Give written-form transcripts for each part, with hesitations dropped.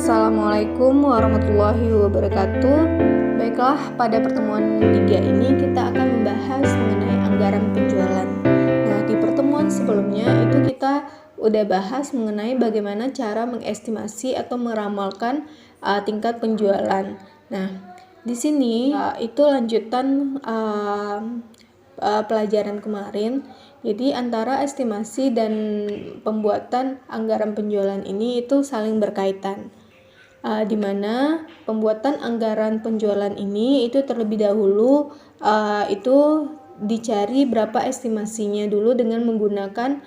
Assalamualaikum warahmatullahi wabarakatuh. Baiklah, pada pertemuan 3 ini kita akan membahas mengenai anggaran penjualan. Nah, di pertemuan sebelumnya itu kita udah bahas mengenai bagaimana cara mengestimasi atau meramalkan tingkat penjualan. Nah, di sini itu lanjutan pelajaran kemarin. Jadi antara estimasi dan pembuatan anggaran penjualan ini itu saling berkaitan. Di mana pembuatan anggaran penjualan ini itu terlebih dahulu itu dicari berapa estimasinya dulu dengan menggunakan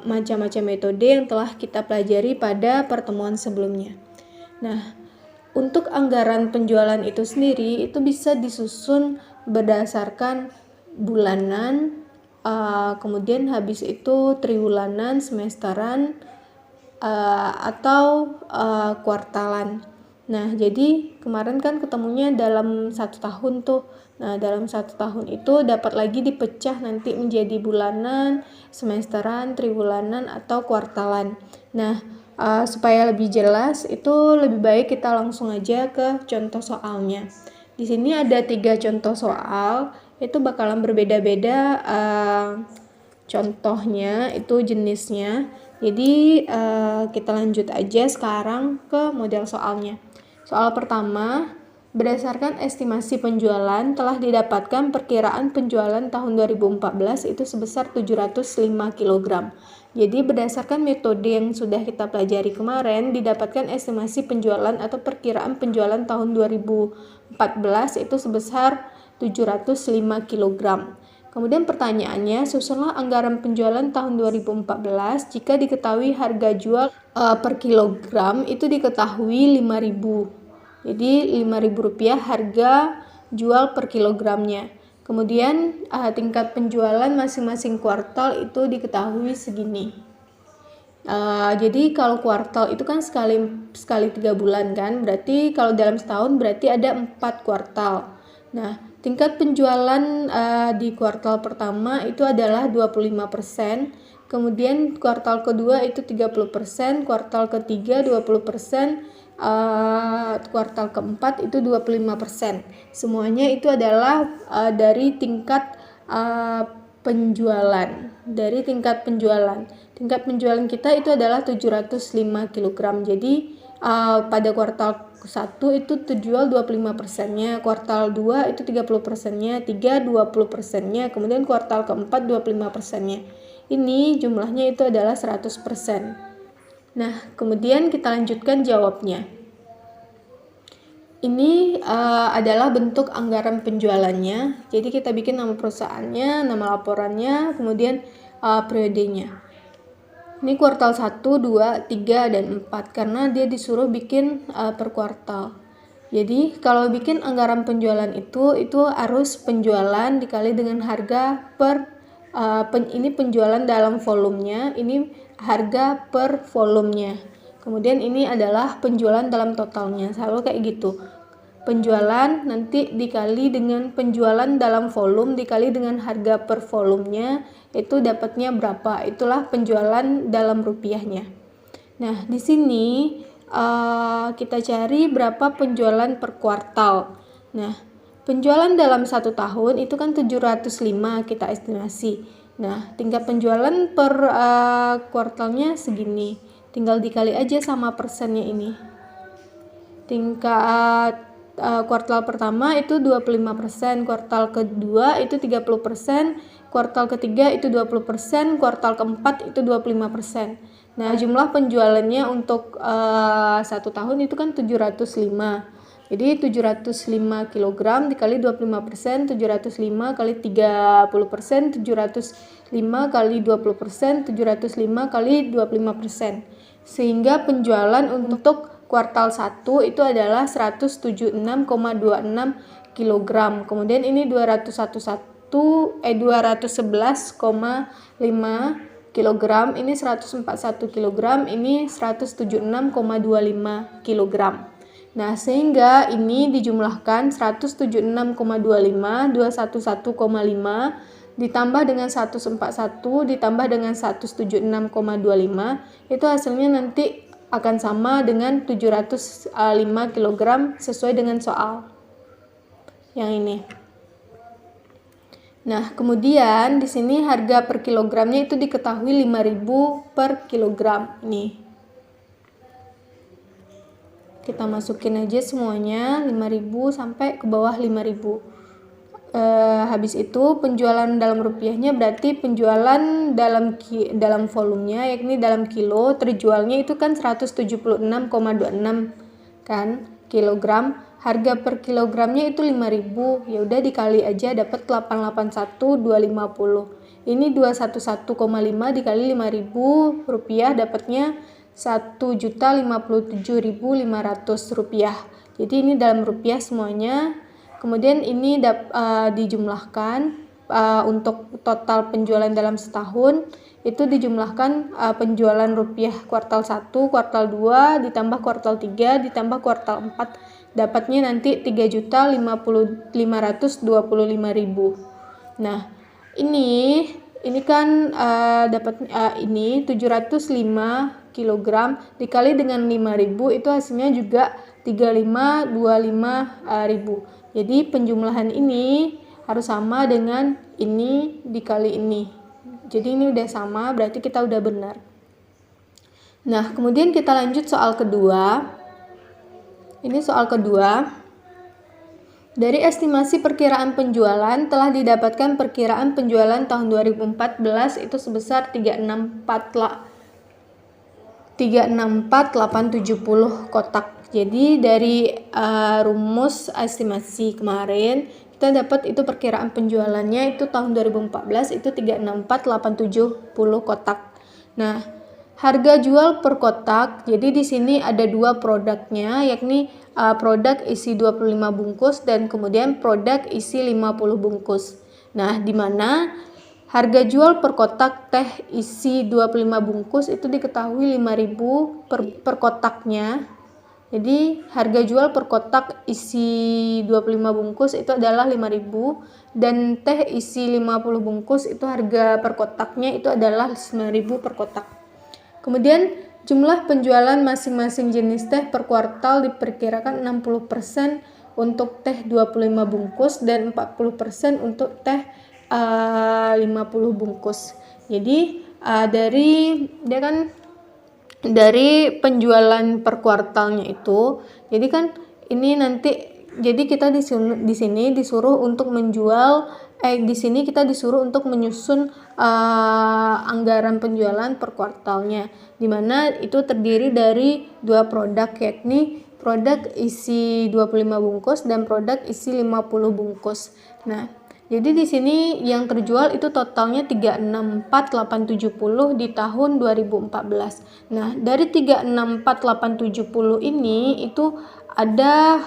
macam-macam metode yang telah kita pelajari pada pertemuan sebelumnya. Nah, untuk anggaran penjualan itu sendiri itu bisa disusun berdasarkan bulanan, kemudian habis itu triwulan, semesteran, atau kuartalan. Nah, jadi kemarin kan ketemunya dalam 1 tahun tuh. Nah, dalam 1 tahun itu dapat lagi dipecah nanti menjadi bulanan, semesteran, triwulanan, atau kuartalan. Nah, supaya lebih jelas itu lebih baik kita langsung aja ke contoh soalnya. Di sini ada 3 contoh soal, itu bakalan berbeda-beda contohnya, itu jenisnya. Jadi kita lanjut aja sekarang ke model soalnya. Soal pertama, berdasarkan estimasi penjualan telah didapatkan perkiraan penjualan tahun 2014 itu sebesar 705 kg. Jadi berdasarkan metode yang sudah kita pelajari kemarin, didapatkan estimasi penjualan atau perkiraan penjualan tahun 2014 itu sebesar 705 kg. Kemudian pertanyaannya, susunlah anggaran penjualan tahun 2014 jika diketahui harga jual per kilogram itu diketahui 5.000. Jadi Rp5.000 harga jual per kilogramnya. Kemudian tingkat penjualan masing-masing kuartal itu diketahui segini. Jadi kalau kuartal itu kan sekali 3 bulan kan, berarti kalau dalam setahun berarti ada 4 kuartal. Nah, tingkat penjualan di kuartal pertama itu adalah 25%, kemudian kuartal kedua itu 30%, kuartal ketiga 20%, kuartal keempat itu 25%. Semuanya itu adalah dari tingkat penjualan. Dari tingkat penjualan. Tingkat penjualan kita itu adalah 705 kg. Jadi pada kuartal 1 itu terjual 25%-nya, kuartal 2 itu 30%-nya, 3 20%-nya, kemudian kuartal keempat 25%-nya. Ini jumlahnya itu adalah 100%. Nah, kemudian kita lanjutkan jawabnya. Ini adalah bentuk anggaran penjualannya. Jadi kita bikin nama perusahaannya, nama laporannya, kemudian periodenya. Ini kuartal 1, 2, 3, dan 4 karena dia disuruh bikin per kuartal. Jadi kalau bikin anggaran penjualan itu harus penjualan dikali dengan harga per ini penjualan dalam volumenya, ini harga per volumenya. Kemudian ini adalah penjualan dalam totalnya, selalu kayak gitu. Penjualan nanti dikali dengan penjualan dalam volume dikali dengan harga per volumenya, itu dapatnya berapa, itulah penjualan dalam rupiahnya. Nah, di sini kita cari berapa penjualan per kuartal. Nah, penjualan dalam 1 tahun itu kan 705 kita estimasi. Nah, tingkat penjualan per kuartalnya segini, tinggal dikali aja sama persennya ini. Tingkat kuartal pertama itu 25%, kuartal kedua itu 30%, kuartal ketiga itu 20%, kuartal keempat itu 25%. Nah, jumlah penjualannya untuk 1 tahun itu kan 705. Jadi 705 kg dikali 25%, 705 kali 30%, 705 kali 20%, 705 kali 25%. Sehingga penjualan untuk kuartal 1 itu adalah 176,26 kg. Kemudian ini 211,5 kg, ini 141 kg, ini 176,25 kg. Nah, sehingga ini dijumlahkan 176,25, 211,5 ditambah dengan 141 ditambah dengan 176,25, itu hasilnya nanti akan sama dengan 705 kg sesuai dengan soal yang ini. Nah, kemudian di sini harga per kilogramnya itu diketahui 5.000 per kilogram. Nih. Kita masukin aja semuanya 5.000 sampai ke bawah 5.000. Habis itu penjualan dalam rupiahnya berarti penjualan dalam volumenya, yakni dalam kilo, terjualnya itu kan 176,26 kan kilogram. Harga per kilogramnya itu 5.000. Ya udah dikali aja dapat 881.250. Ini 211,5 dikali 5.000 rupiah dapatnya 1.057.500 rupiah. Jadi ini dalam rupiah semuanya. Kemudian ini dijumlahkan untuk total penjualan dalam setahun itu dijumlahkan penjualan rupiah kuartal 1, kuartal 2 ditambah kuartal 3 ditambah kuartal 4 dapatnya nanti 3.525.000. Nah, ini kan dapat ini 705 kg dikali dengan 5.000 itu hasilnya juga 35.25.000. Jadi penjumlahan ini harus sama dengan ini dikali ini. Jadi ini udah sama, berarti kita udah benar. Nah, kemudian kita lanjut soal kedua. Ini soal kedua. Dari estimasi perkiraan penjualan telah didapatkan perkiraan penjualan tahun 2014 itu sebesar 364.870 kotak. Jadi dari rumus estimasi kemarin kita dapat itu perkiraan penjualannya itu tahun 2014 itu 364.870 kotak. Nah, harga jual per kotak. Jadi di sini ada dua produknya, yakni produk isi 25 bungkus dan kemudian produk isi 50 bungkus. Nah, di mana harga jual per kotak teh isi 25 bungkus itu diketahui 5.000 per kotaknya. Jadi harga jual per kotak isi 25 bungkus itu adalah 5.000 dan teh isi 50 bungkus itu harga per kotaknya itu adalah 9.000 per kotak. Kemudian jumlah penjualan masing-masing jenis teh per kuartal diperkirakan 60% untuk teh 25 bungkus dan 40% untuk teh 50 bungkus. Jadi dari penjualan per kuartalnya itu, jadi kan ini nanti jadi kita di sini disuruh untuk menjual di sini kita disuruh untuk menyusun anggaran penjualan per kuartalnya, di mana itu terdiri dari dua produk, yakni produk isi 25 bungkus dan produk isi 50 bungkus. Nah, jadi di sini yang terjual itu totalnya 364.870 di tahun 2014. Nah, dari 364.870 ini itu ada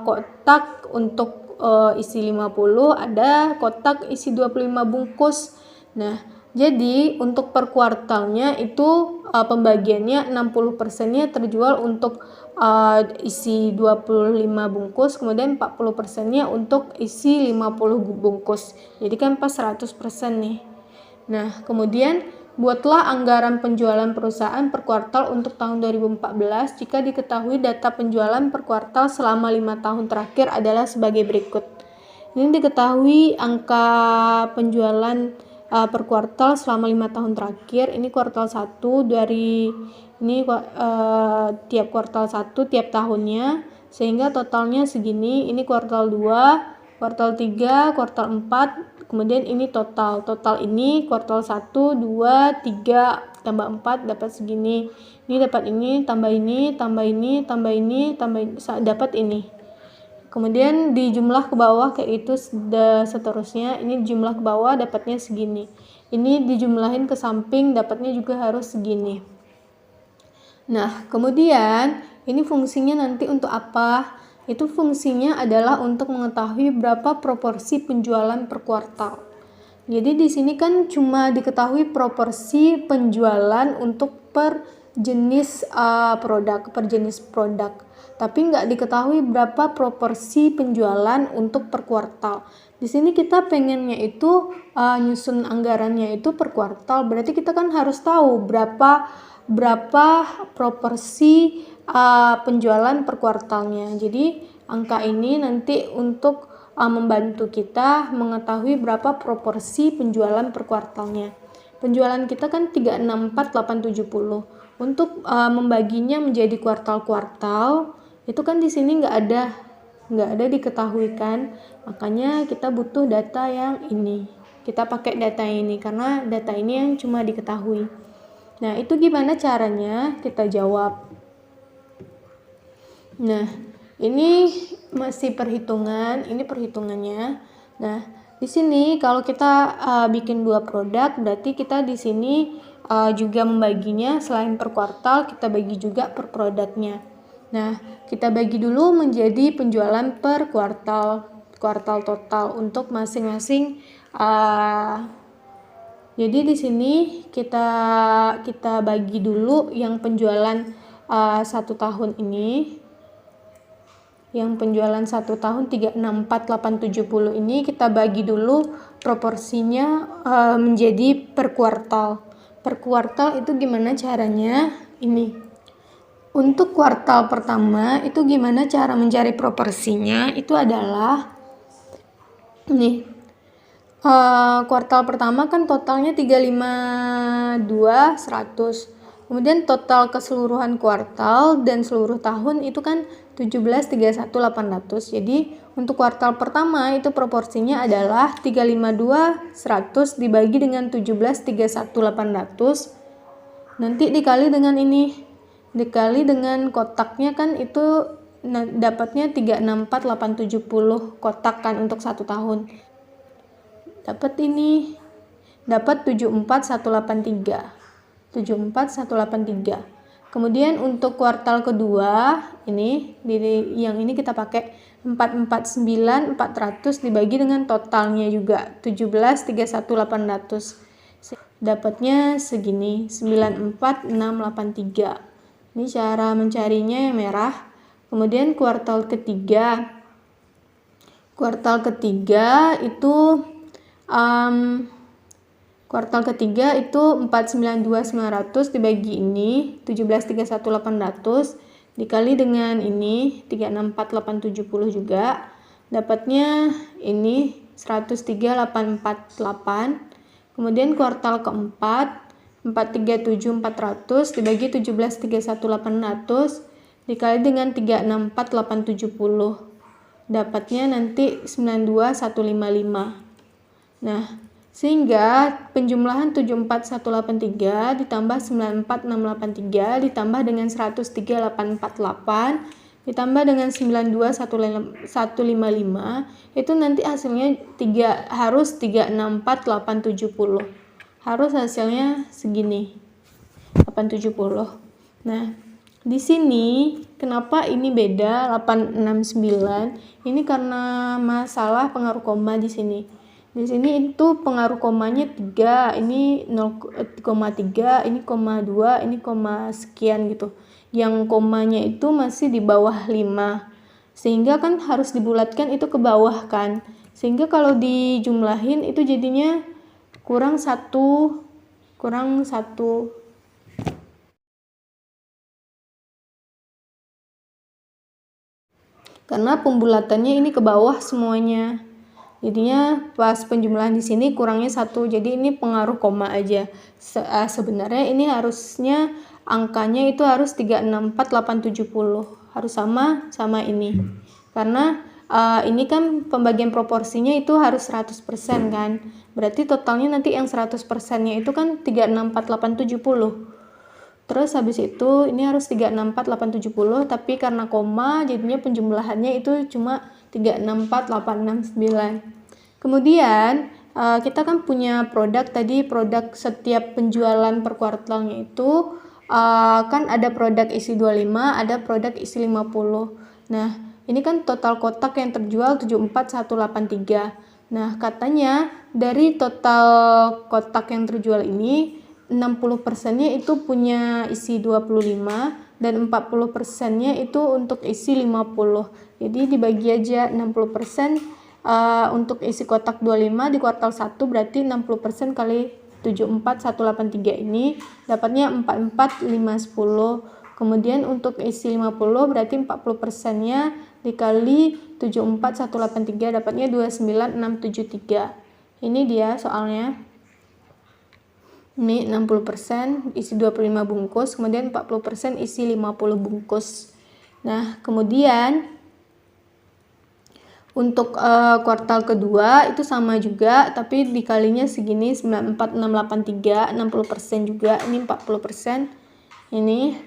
kotak untuk isi 50, ada kotak isi 25 bungkus. Nah, jadi untuk per kuartalnya itu pembagiannya 60%-nya terjual untuk isi 25 bungkus, kemudian 40%-nya untuk isi 50 bungkus. Jadi kan pas 100% nih. Nah, kemudian buatlah anggaran penjualan perusahaan per kuartal untuk tahun 2014 jika diketahui data penjualan per kuartal selama 5 tahun terakhir adalah sebagai berikut. Ini diketahui angka penjualan per kuartal selama 5 tahun terakhir. Ini kuartal 1 dari ini tiap kuartal 1 tiap tahunnya, sehingga totalnya segini. Ini kuartal 2, kuartal 3, kuartal 4, kemudian ini total ini kuartal 1, 2, 3 tambah 4 dapat segini. Ini dapat ini, tambah ini, tambah ini, tambah ini, dapat ini. Kemudian di jumlah ke bawah kayak itu seterusnya. Ini jumlah ke bawah dapatnya segini. Ini dijumlahin ke samping dapatnya juga harus segini. Nah, kemudian ini fungsinya nanti untuk apa? Itu fungsinya adalah untuk mengetahui berapa proporsi penjualan per kuartal. Jadi di sini kan cuma diketahui proporsi penjualan untuk per jenis produk. tapi nggak diketahui berapa proporsi penjualan untuk per kuartal. Di sini kita pengennya itu nyusun anggarannya itu per kuartal, berarti kita kan harus tahu berapa proporsi penjualan per kuartalnya. Jadi angka ini nanti untuk membantu kita mengetahui berapa proporsi penjualan per kuartalnya. Penjualan kita kan 3, 6, 4, 8, 70. Untuk membaginya menjadi kuartal-kuartal, itu kan di sini nggak ada diketahui kan. Makanya kita butuh data yang ini. Kita pakai data ini karena data ini yang cuma diketahui. Nah, itu gimana caranya? Kita jawab. Nah, ini masih perhitungan, ini perhitungannya. Nah, di sini kalau kita bikin 2 produk, berarti kita di sini juga membaginya selain per kuartal, kita bagi juga per produknya. Nah, kita bagi dulu menjadi penjualan per kuartal total untuk masing-masing. Jadi di sini kita bagi dulu yang penjualan 1 tahun ini. Yang penjualan 1 tahun 3, 6, 4, 8, 70 ini kita bagi dulu proporsinya menjadi per kuartal. Per kuartal itu gimana caranya? Ini. Untuk kuartal pertama itu gimana cara mencari proporsinya? Itu adalah nih. Kuartal pertama kan totalnya 352 100. Kemudian total keseluruhan kuartal dan seluruh tahun itu kan 17 31 800. Jadi untuk kuartal pertama itu proporsinya adalah 352 100 dibagi dengan 17 31 800. Nanti dikali dengan ini. Dikali dengan kotaknya kan itu dapatnya 364 870 kotak kan untuk 1 tahun. Dapat ini. Dapat 74183. 74183. Kemudian untuk kuartal kedua ini yang ini kita pakai 449 400 dibagi dengan totalnya juga 17 31 800. Dapatnya segini 94683. Ini cara mencarinya yang merah. Kemudian kuartal ketiga. Kuartal ketiga itu kuartal ketiga itu 492900 dibagi ini 1731800 dikali dengan ini 364870 juga dapatnya ini 103848. Kemudian kuartal keempat 437400 dibagi 1731800 dikali dengan 364870 dapatnya nanti 92155. Nah, sehingga penjumlahan 74183 ditambah 94683 ditambah dengan 103848 ditambah dengan 92155 itu nanti hasilnya harus 364870. Harus hasilnya segini 870. Nah, di sini kenapa ini beda 869? Ini karena masalah pengaruh koma di sini. Di sini itu pengaruh komanya 3, ini 0,3, ini koma 2, ini koma sekian gitu. Yang komanya itu masih di bawah 5. Sehingga kan harus dibulatkan itu ke bawah kan. Sehingga kalau dijumlahin itu jadinya kurang 1. Karena pembulatannya ini ke bawah semuanya. Jadinya pas penjumlahan di sini kurangnya 1. Jadi ini pengaruh koma aja. Sebenarnya ini harusnya angkanya itu harus 364870. Harus sama ini. Karena ini kan pembagian proporsinya itu harus 100% kan. Berarti totalnya nanti yang 100%-nya itu kan 364870. Terus habis itu ini harus 364870, tapi karena koma jadinya penjumlahannya itu cuma 364869. Kemudian kita kan punya produk tadi, produk setiap penjualan per kuartalnya itu kan ada produk isi 25, ada produk isi 50. Nah, ini kan total kotak yang terjual 74183. Nah, katanya dari total kotak yang terjual ini 60%-nya itu punya isi 25 dan 40%-nya itu untuk isi 50. Jadi dibagi aja 60% untuk isi kotak 25 di kuartal 1 berarti 60% kali 74183 ini dapatnya 44, 5, 10. Kemudian untuk isi 50 berarti 40%-nya dikali 74183 dapatnya 29673. Ini dia soalnya. Ini 60% isi 25 bungkus, kemudian 40% isi 50 bungkus. Nah, kemudian untuk kuartal kedua itu sama juga, tapi dikalinya segini 94683, 60% juga, ini 40%. Ini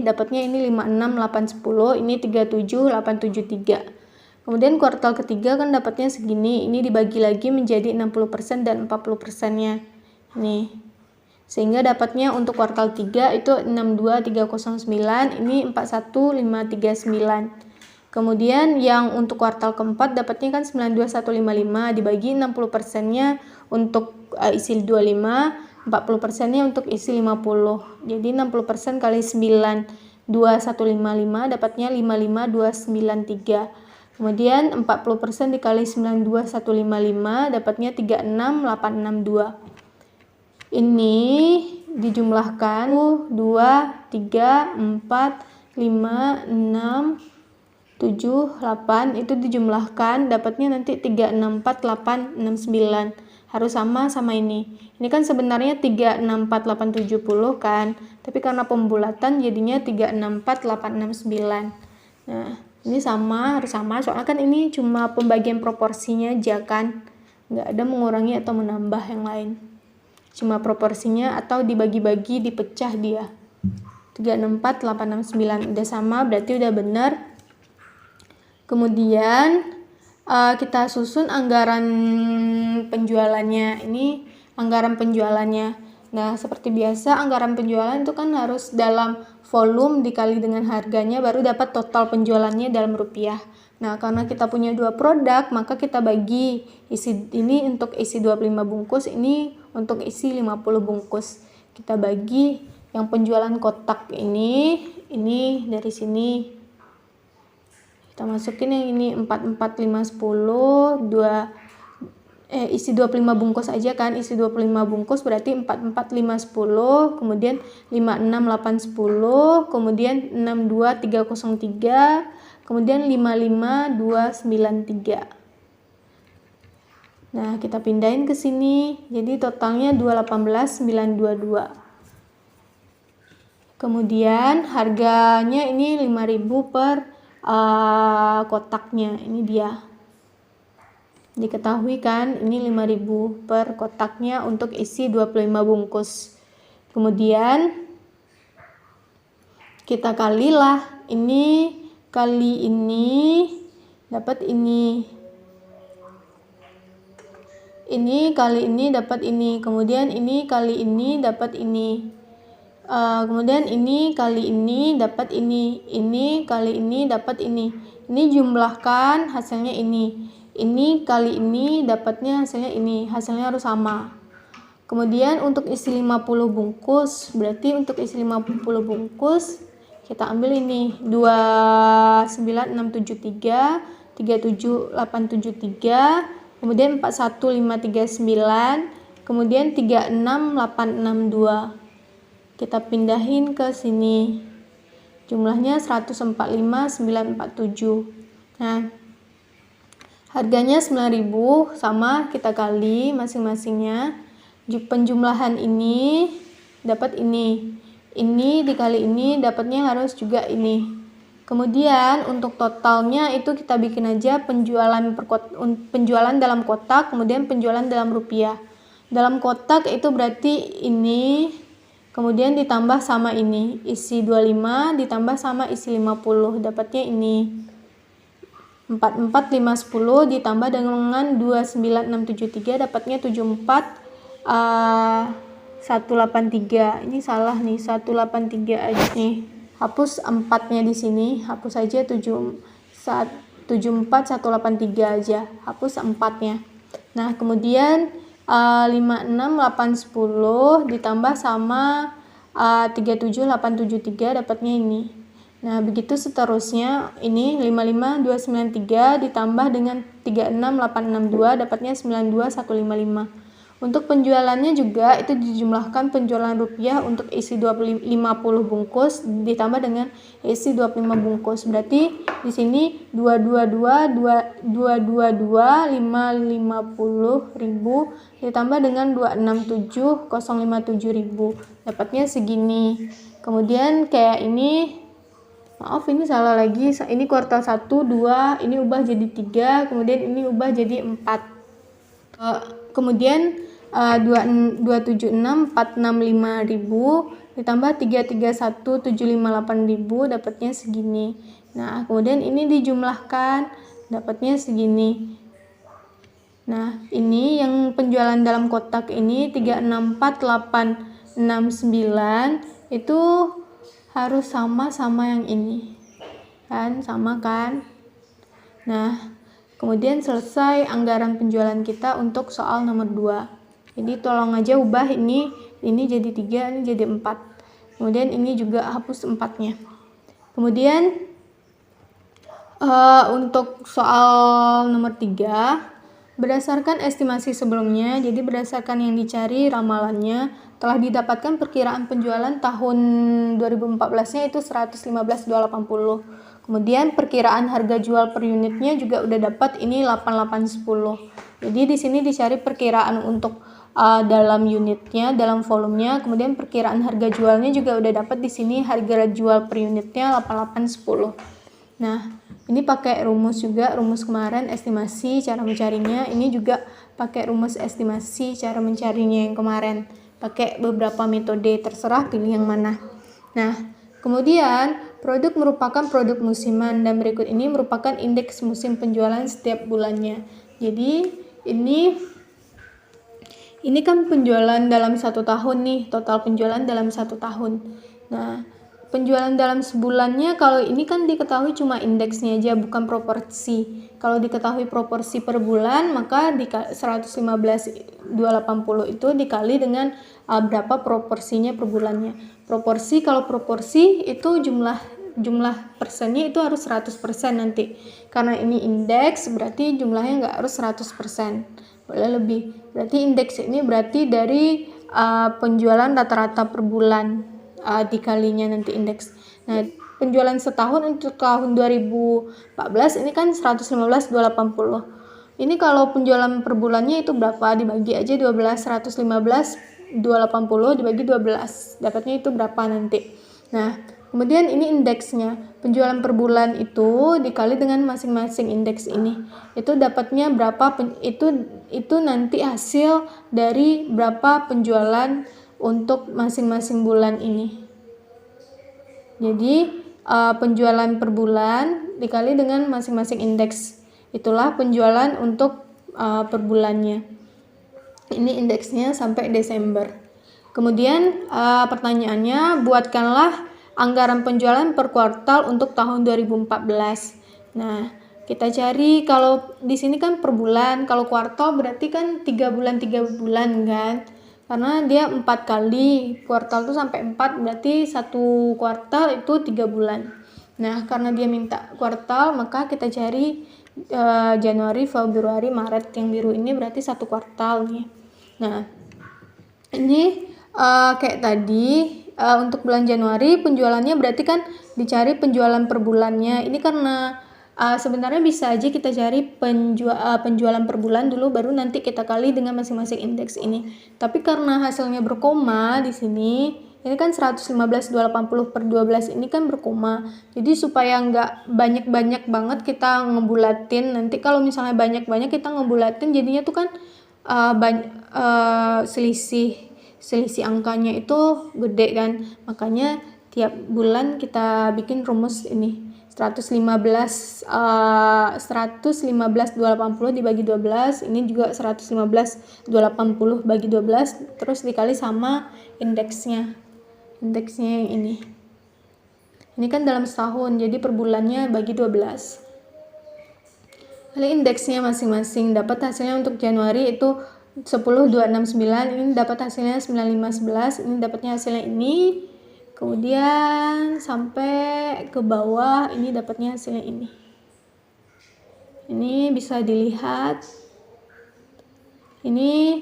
dapatnya ini 56810, ini 37873. Kemudian kuartal ketiga kan dapatnya segini, ini dibagi lagi menjadi 60% dan 40%-nya. Nih. Sehingga dapatnya untuk kuartal 3 itu 62309, ini 41539. Kemudian yang untuk kuartal keempat dapatnya kan 92155 dibagi 60%-nya untuk isi 25, 40%-nya untuk isi 50. Jadi 60% kali 92155 dapatnya 55293. Kemudian 40% dikali 92155 dapatnya 36862. Ini dijumlahkan 2, 3, 4, 5, 6, 7, 8 itu dijumlahkan dapatnya nanti 364869. Harus sama ini. Ini kan sebenarnya 364870 kan, tapi karena pembulatan jadinya 364869. Nah, ini harus sama soalnya kan ini cuma pembagian proporsinya aja kan. Nggak ada mengurangi atau menambah yang lain. Cuma proporsinya atau dibagi-bagi, dipecah dia. 364869 udah sama, berarti udah benar. Kemudian kita susun anggaran penjualannya. Ini anggaran penjualannya. Nah, seperti biasa anggaran penjualan itu kan harus dalam volume dikali dengan harganya baru dapat total penjualannya dalam rupiah. Nah, karena kita punya 2 produk, maka kita bagi ini untuk isi 25 bungkus, ini untuk isi 50 bungkus. Kita bagi yang penjualan kotak ini dari sini. Kita masukin yang ini 4, 4, 5, 10, isi 25 bungkus aja kan, isi 25 bungkus berarti 4, 4, 5, 10, kemudian 5, 6, 8, 10, kemudian 6, 2, 3, 0, 3, kemudian 55293. Nah, kita pindahin ke sini. Jadi totalnya 218922. Kemudian harganya ini 5.000 per kotaknya. Ini dia. Diketahui kan ini 5.000 per kotaknya untuk isi 25 bungkus. Kemudian kita kalilah ini kali ini dapat ini kali ini dapat ini, kemudian ini kali ini dapat ini, kemudian ini kali ini dapat ini kali ini dapat ini jumlahkan hasilnya ini kali ini dapatnya hasilnya ini, hasilnya harus sama. Kemudian untuk isi 50 bungkus berarti untuk isi 50 bungkus kita ambil ini 29673, 37873, kemudian 41539, kemudian 36862. Kita pindahin ke sini. Jumlahnya 145.947. Nah, harganya 9.000 sama kita kali masing-masingnya. Penjumlahan ini dapat ini dikali ini dapatnya harus juga ini. Kemudian untuk totalnya itu kita bikin aja penjualan dalam kotak, kemudian penjualan dalam rupiah. Dalam kotak itu berarti ini, kemudian ditambah sama ini, isi 25 ditambah sama isi 50, dapatnya ini 44510 ditambah dengan 29673 dapatnya 183. Ini salah nih, 183 aja nih. Hapus 4-nya di sini, hapus aja 74183 aja. Hapus 4-nya. Nah, kemudian 56, 8, 10 ditambah sama 37, 8, 7, 3 dapatnya ini. Nah, begitu seterusnya, ini 55, 293 ditambah dengan 36, 862 dapatnya 92, 155. Untuk penjualannya juga itu dijumlahkan penjualan rupiah untuk isi 50 bungkus ditambah dengan isi 25 bungkus. Berarti di sini 222 ribu ditambah dengan 267 ribu. Dapatnya segini. Kemudian kayak ini, maaf ini salah lagi, ini kuartal 1, 2, ini ubah jadi 3, kemudian ini ubah jadi 4. Kemudian 276 465 ribu ditambah 331 758 ribu dapatnya segini. Nah, kemudian ini dijumlahkan dapatnya segini. Nah, ini yang penjualan dalam kotak ini 364869 itu harus sama yang ini. Kan, sama kan? Nah, kemudian selesai anggaran penjualan kita untuk soal nomor 2. Jadi tolong aja ubah ini jadi 3, ini jadi 4. Kemudian ini juga hapus 4-nya. Kemudian untuk soal nomor 3, berdasarkan estimasi sebelumnya, jadi berdasarkan yang dicari ramalannya, telah didapatkan perkiraan penjualan tahun 2014-nya itu 115.280. Kemudian perkiraan harga jual per unitnya juga udah dapat, ini 8810. Jadi di sini dicari perkiraan untuk dalam unitnya, dalam volumenya, kemudian perkiraan harga jualnya juga udah dapat di sini, harga jual per unitnya 8810. Nah, ini pakai rumus juga, rumus kemarin estimasi cara mencarinya. Ini juga pakai rumus estimasi cara mencarinya yang kemarin. Pakai beberapa metode, terserah pilih yang mana. Nah, kemudian produk merupakan produk musiman dan berikut ini merupakan indeks musim penjualan setiap bulannya. Jadi ini kan penjualan dalam 1 tahun nih, total penjualan dalam 1 tahun. Nah, penjualan dalam sebulannya kalau ini kan diketahui cuma indeksnya aja, bukan proporsi. Kalau diketahui proporsi per bulan, maka 115.280 itu dikali dengan berapa proporsinya per bulannya. Proporsi, kalau proporsi itu jumlah persennya itu harus 100% nanti. Karena ini indeks, berarti jumlahnya nggak harus 100%. Boleh lebih. Berarti indeks ini berarti dari penjualan rata-rata per bulan dikalinya nanti indeks. Nah, penjualan setahun untuk tahun 2014 ini kan 115.280. Ini kalau penjualan per bulannya itu berapa? Dibagi aja 12, 115.280 dibagi 12. Dapatnya itu berapa nanti? Nah, kemudian ini indeksnya. Penjualan per bulan itu dikali dengan masing-masing indeks ini. Itu dapatnya berapa? Itu nanti hasil dari berapa penjualan untuk masing-masing bulan ini. Jadi penjualan per bulan dikali dengan masing-masing indeks. Itulah penjualan untuk per bulannya. Ini indeksnya sampai Desember. Kemudian pertanyaannya, buatkanlah anggaran penjualan per kuartal untuk tahun 2014. Nah, kita cari, kalau di sini kan per bulan, kalau kuartal berarti kan 3 bulan kan? Karena dia 4 kali, kuartal tuh sampai 4, berarti satu kuartal itu 3 bulan. Nah, karena dia minta kuartal, maka kita cari Januari, Februari, Maret, yang biru ini berarti satu kuartal nih. Nah, ini kayak tadi untuk bulan Januari penjualannya berarti kan dicari penjualan per bulannya. Ini karena sebenarnya bisa aja kita cari penjualan per bulan dulu, baru nanti kita kali dengan masing-masing indeks ini. Tapi karena hasilnya berkoma di sini, ini kan 115.280 per 12 ini kan berkoma. Jadi supaya nggak banyak-banyak banget kita ngebulatin. Nanti kalau misalnya banyak-banyak kita ngebulatin, jadinya tuh kan selisih angkanya itu gede kan. Makanya tiap bulan kita bikin rumus ini. 115 280 dibagi 12, ini juga 115 280 bagi 12, terus dikali sama indeksnya yang ini kan dalam setahun, jadi per bulannya bagi 12 kali indeksnya masing-masing. Dapat hasilnya untuk Januari itu 10.269, ini dapat hasilnya 9511, ini dapatnya hasilnya ini. Kemudian sampai ke bawah ini dapatnya hasilnya ini. Ini bisa dilihat. Ini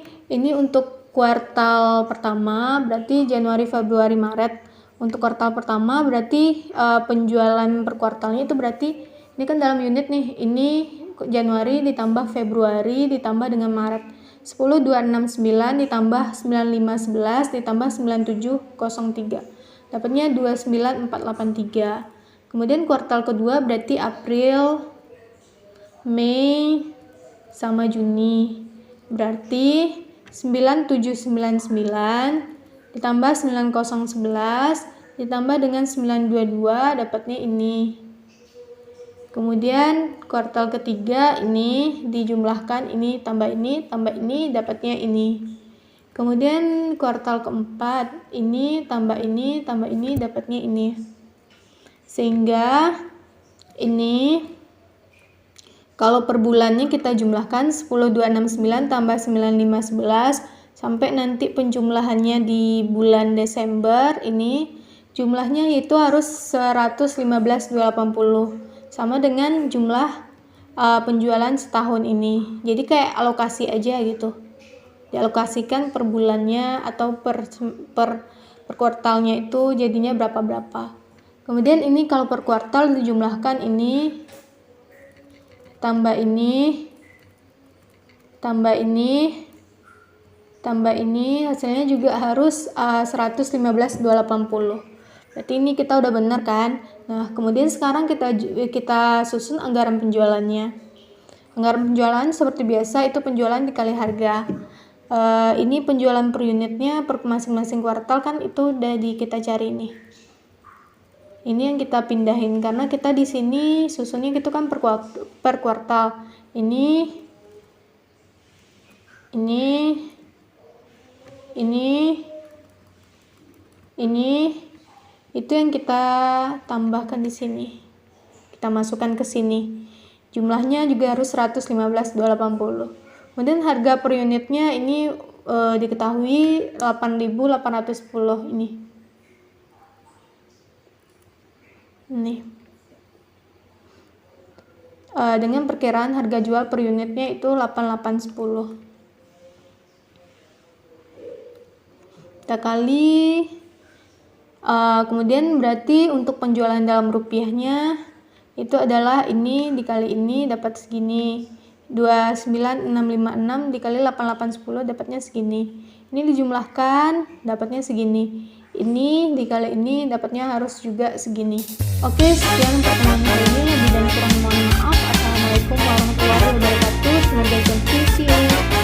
untuk kuartal pertama, berarti Januari, Februari, Maret. Untuk kuartal pertama berarti penjualan per kuartalnya itu berarti ini kan dalam unit nih. Ini Januari ditambah Februari ditambah dengan Maret. 10.269 ditambah 9511 ditambah 9703. Dapatnya 29483. Kemudian kuartal kedua berarti April, Mei sama Juni. Berarti 9799 ditambah 9011 ditambah dengan 922 dapatnya ini. Kemudian kuartal ketiga ini dijumlahkan ini tambah ini dapatnya ini. Kemudian kuartal keempat ini tambah ini dapatnya ini. Sehingga ini kalau per bulannya kita jumlahkan 10.269 tambah 9511 sampai nanti penjumlahannya di bulan Desember ini jumlahnya itu harus 115.280 sama dengan jumlah penjualan setahun ini. Jadi kayak alokasi aja gitu. Dialokasikan per bulannya atau per kuartalnya itu jadinya berapa. Kemudian ini kalau per kuartal dijumlahkan ini tambah ini hasilnya juga harus 115.280. Berarti ini kita udah benar kan? Nah, kemudian sekarang kita susun anggaran penjualannya. Anggaran penjualan seperti biasa itu penjualan dikali harga. Ini penjualan per unitnya per masing-masing kuartal kan itu udah kita cari nih. Ini yang kita pindahin karena kita di sini susunnya gitu kan per kuartal. Ini itu yang kita tambahkan di sini. Kita masukkan ke sini. Jumlahnya juga harus 115.280. Kemudian harga per unitnya ini diketahui 8.810 ini. Dengan perkiraan harga jual per unitnya itu 8810. Kita kali kemudian berarti untuk penjualan dalam rupiahnya itu adalah ini dikali ini dapat segini. 29656 dikali 8810 dapatnya segini. Ini dijumlahkan dapatnya segini. Ini dikali ini dapatnya harus juga segini. Oke, sekian pertemuan kali ini. Lebih dan kurang mohon maaf. Assalamualaikum warahmatullahi wabarakatuh. Semoga berhasil.